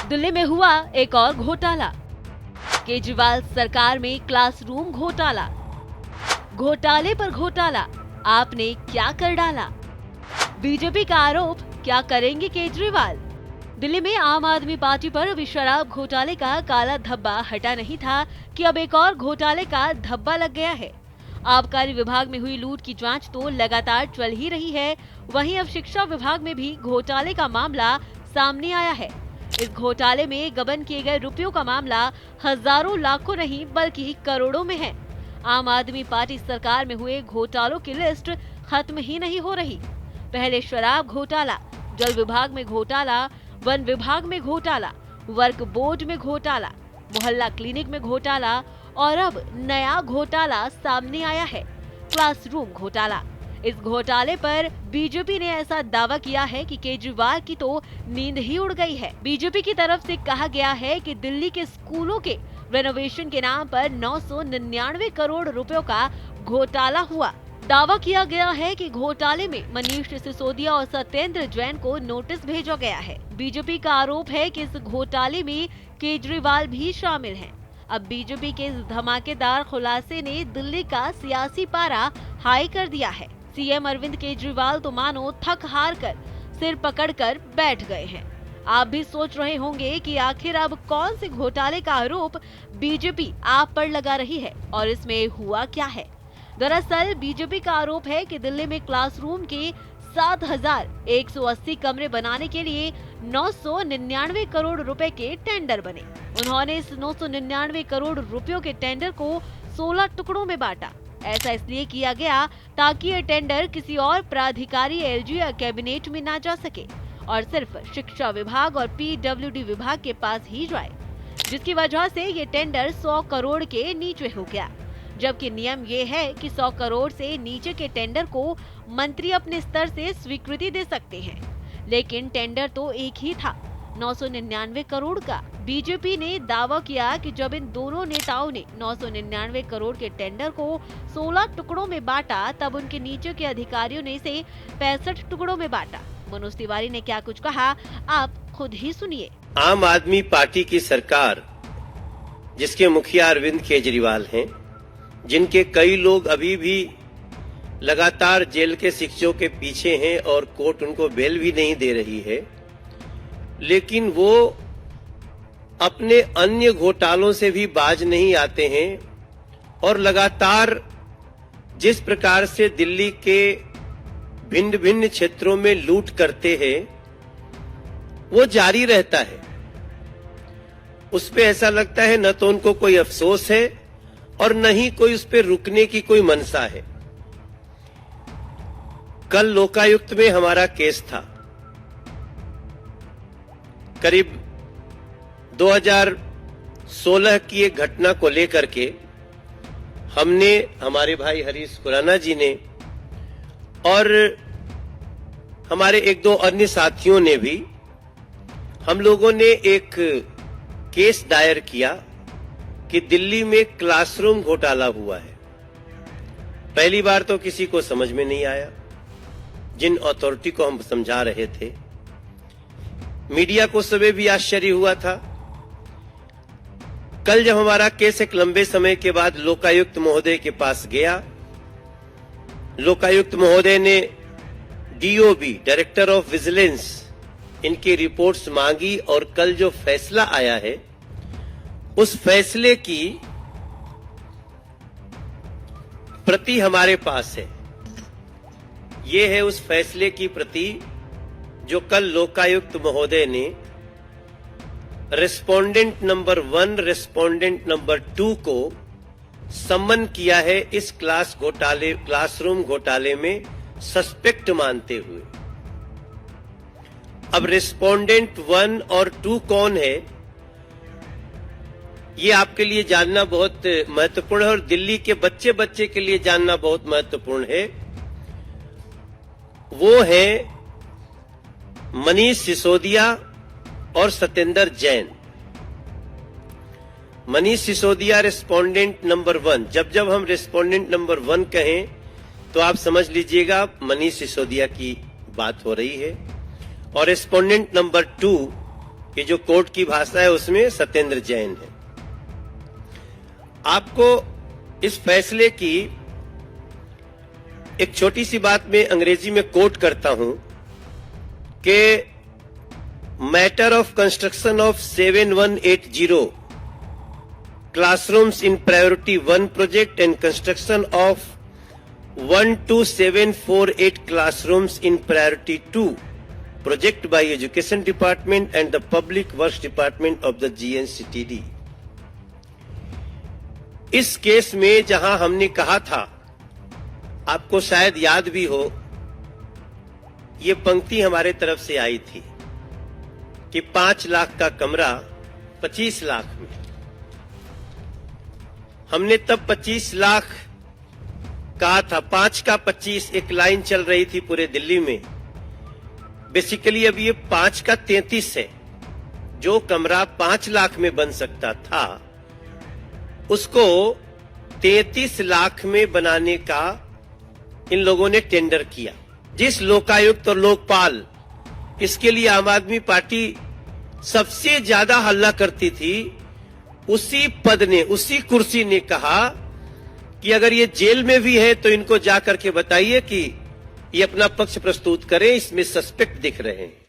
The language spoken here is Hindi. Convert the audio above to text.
दिल्ली में हुआ एक और घोटाला। केजरीवाल सरकार में क्लासरूम घोटाला। घोटाले पर घोटाला, आपने क्या कर डाला? बीजेपी का आरोप, क्या करेंगे केजरीवाल? दिल्ली में आम आदमी पार्टी पर अभी शराब घोटाले का काला धब्बा हटा नहीं था कि अब एक और घोटाले का धब्बा लग गया है। आबकारी विभाग में हुई लूट की जांच तो लगातार चल ही रही है, वहीं अब शिक्षा विभाग में भी घोटाले का मामला सामने आया है। इस घोटाले में गबन किए गए रुपयों का मामला हजारों लाखों नहीं बल्कि करोड़ों में है। आम आदमी पार्टी सरकार में हुए घोटालों की लिस्ट खत्म ही नहीं हो रही। पहले शराब घोटाला, जल विभाग में घोटाला, वन विभाग में घोटाला, वर्क बोर्ड में घोटाला, मोहल्ला क्लिनिक में घोटाला और अब नया घोटाला सामने आया है, क्लासरूम घोटाला। इस घोटाले पर बीजेपी ने ऐसा दावा किया है कि केजरीवाल की तो नींद ही उड़ गई है। बीजेपी की तरफ से कहा गया है कि दिल्ली के स्कूलों के रेनोवेशन के नाम पर 999 करोड़ रुपयों का घोटाला हुआ। दावा किया गया है कि घोटाले में मनीष सिसोदिया और सत्येंद्र जैन को नोटिस भेजा गया है। बीजेपी का आरोप है कि इस घोटाले में केजरीवाल भी शामिल हैं। अब बीजेपी के इस धमाकेदार खुलासे ने दिल्ली का सियासी पारा हाई कर दिया है। सीएम अरविंद केजरीवाल तो मानो थक हार कर सिर पकड़कर बैठ गए हैं। आप भी सोच रहे होंगे कि आखिर अब कौन से घोटाले का आरोप बीजेपी आप पर लगा रही है और इसमें हुआ क्या है। दरअसल बीजेपी का आरोप है कि दिल्ली में क्लासरूम के 7,180 कमरे बनाने के लिए 999 करोड़ रुपए के टेंडर बने। उन्होंने इस 999 करोड़ रुपयों के टेंडर को 16 टुकड़ों में बांटा। ऐसा इसलिए किया गया ताकि ये टेंडर किसी और प्राधिकारी एलजी या कैबिनेट में ना जा सके और सिर्फ शिक्षा विभाग और पीडब्ल्यूडी विभाग के पास ही जाए, जिसकी वजह से ये टेंडर 100 करोड़ के नीचे हो गया। जबकि नियम ये है कि 100 करोड़ से नीचे के टेंडर को मंत्री अपने स्तर से स्वीकृति दे सकते हैं, लेकिन टेंडर तो एक ही था, 999 करोड़ का। बीजेपी ने दावा किया कि जब इन दोनों नेताओं ने 999 करोड़ के टेंडर को 16 टुकड़ों में बांटा, तब उनके नीचे के अधिकारियों ने इसे 65 टुकड़ों में बांटा। मनोज तिवारी ने क्या कुछ कहा, आप खुद ही सुनिए। आम आदमी पार्टी की सरकार, जिसके मुखिया अरविंद केजरीवाल हैं, जिनके कई लोग अभी भी लगातार जेल के शिक्षों के पीछे हैं और कोर्ट उनको बेल भी नहीं दे रही है, लेकिन वो अपने अन्य घोटालों से भी बाज नहीं आते हैं और लगातार जिस प्रकार से दिल्ली के भिन्न भिन्न क्षेत्रों में लूट करते हैं वो जारी रहता है। उस पे ऐसा लगता है न तो उनको कोई अफसोस है और न ही कोई उस पे रुकने की कोई मनसा है। कल लोकायुक्त में हमारा केस था। करीब 2016 की एक घटना को लेकर के हमने, हमारे भाई हरीश खुराना जी ने और हमारे एक दो अन्य साथियों ने भी, हम लोगों ने एक केस दायर किया कि दिल्ली में क्लासरूम घोटाला हुआ है। पहली बार तो किसी को समझ में नहीं आया, जिन अथॉरिटी को हम समझा रहे थे। मीडिया को समय भी आश्चर्य हुआ था। कल जब हमारा केस एक लंबे समय के बाद लोकायुक्त महोदय के पास गया, लोकायुक्त महोदय ने डीओबी, डायरेक्टर ऑफ विजिलेंस, इनकी रिपोर्ट्स मांगी और कल जो फैसला आया है उस फैसले की प्रति हमारे पास है। ये है उस फैसले की प्रति जो कल लोकायुक्त महोदय ने रेस्पोंडेंट नंबर 1, रेस्पोंडेंट नंबर 2 को सम्मन किया है इस क्लासरूम घोटाले में सस्पेक्ट मानते हुए। अब रेस्पोंडेंट 1 और 2 कौन है, ये आपके लिए जानना बहुत महत्वपूर्ण है और दिल्ली के बच्चे बच्चे के लिए जानना बहुत महत्वपूर्ण है। वो है मनीष सिसोदिया और सत्येंद्र जैन। Manish Sisodia respondent number 1। जब हम रेस्पोंडेंट नंबर 1 कहें तो आप समझ लीजिएगा मनीष सिसोदिया की बात हो रही है। और रेस्पोंडेंट नंबर 2 कि जो कोर्ट की भाषा है उसमें सत्येंद्र जैन है। आपको इस फैसले की एक छोटी सी बात में अंग्रेजी में कोट करता हूं कि matter of construction of 7180 classrooms in priority 1 project and construction of 12748 classrooms in priority 2 project by Education Department and the Public Works Department of the GNCTD। इस केस में जहां हमने कहा था, आपको शायद याद भी हो, ये पंक्ति हमारे तरफ से आई थी कि 5 लाख का कमरा 25 लाख में। हमने तब 25 लाख कहा था, 5 का 25 एक लाइन चल रही थी पूरे दिल्ली में। बेसिकली अब ये 5 का 33 है। जो कमरा 5 लाख में बन सकता था उसको 33 लाख में बनाने का इन लोगों ने टेंडर किया। जिस लोकायुक्त और लोकपाल, इसके लिए आम आदमी पार्टी सबसे ज्यादा हल्ला करती थी, उसी पद ने, उसी कुर्सी ने कहा कि अगर ये जेल में भी है तो इनको जाकर के बताइए कि ये अपना पक्ष प्रस्तुत करें, इसमें सस्पेक्ट दिख रहे हैं।